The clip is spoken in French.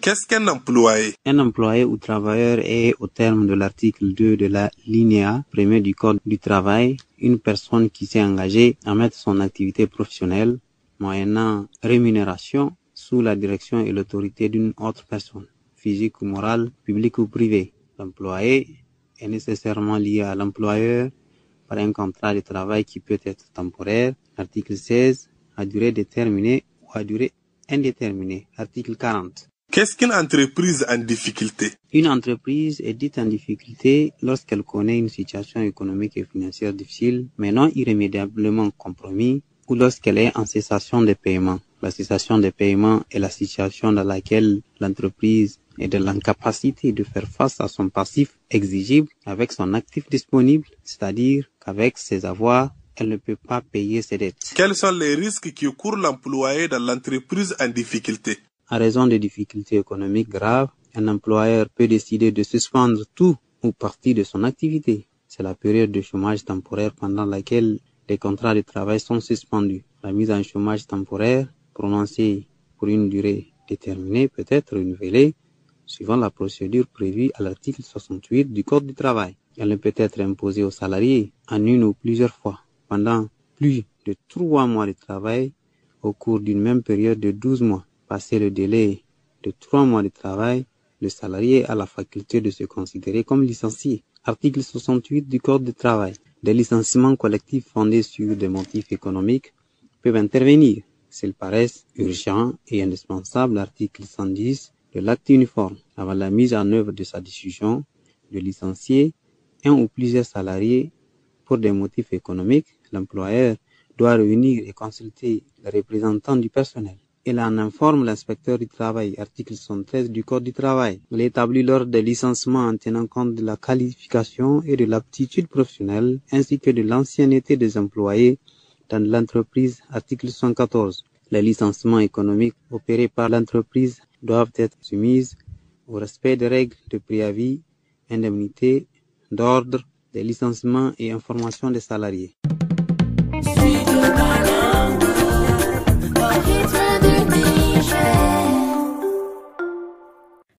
Qu'est-ce qu'un employé? Un employé ou travailleur est, au terme de l'article 2 de la linéa 1er du Code du travail, une personne qui s'est engagée à mettre son activité professionnelle, moyennant rémunération, sous la direction et l'autorité d'une autre personne, physique ou morale, publique ou privée. L'employé est nécessairement lié à l'employeur par un contrat de travail qui peut être temporaire. Article 16, à durée déterminée ou à durée indéterminée. Article 40. Qu'est-ce qu'une entreprise en difficulté? Une entreprise est dite en difficulté lorsqu'elle connaît une situation économique et financière difficile, mais non irrémédiablement compromise, ou lorsqu'elle est en cessation de paiement. La cessation de paiement est la situation dans laquelle l'entreprise est de l'incapacité de faire face à son passif exigible avec son actif disponible, c'est-à-dire qu'avec ses avoirs, elle ne peut pas payer ses dettes. Quels sont les risques qui courent l'employé dans l'entreprise en difficulté? En raison de difficultés économiques graves, un employeur peut décider de suspendre tout ou partie de son activité. C'est la période de chômage temporaire pendant laquelle les contrats de travail sont suspendus. La mise en chômage temporaire, prononcée pour une durée déterminée, peut être renouvelée suivant la procédure prévue à l'article 68 du Code du travail. Elle ne peut être imposée aux salariés en une ou plusieurs fois pendant plus de 3 mois de travail au cours d'une même période de 12 mois. Passé le délai de 3 mois de travail, le salarié a la faculté de se considérer comme licencié. Article 68 du Code du travail. Des licenciements collectifs fondés sur des motifs économiques peuvent intervenir s'ils paraissent urgents et indispensables. Article 110 de l'acte uniforme. Avant la mise en œuvre de sa décision de licencier un ou plusieurs salariés pour des motifs économiques, l'employeur doit réunir et consulter les représentants du personnel. Il en informe l'inspecteur du travail, article 113 du Code du travail. Il établit l'ordre des licenciements en tenant compte de la qualification et de l'aptitude professionnelle, ainsi que de l'ancienneté des employés dans l'entreprise, article 114. Les licenciements économiques opérés par l'entreprise doivent être soumis au respect des règles de préavis, indemnité, d'ordre, des licenciements et information des salariés. Au rythme du Niger.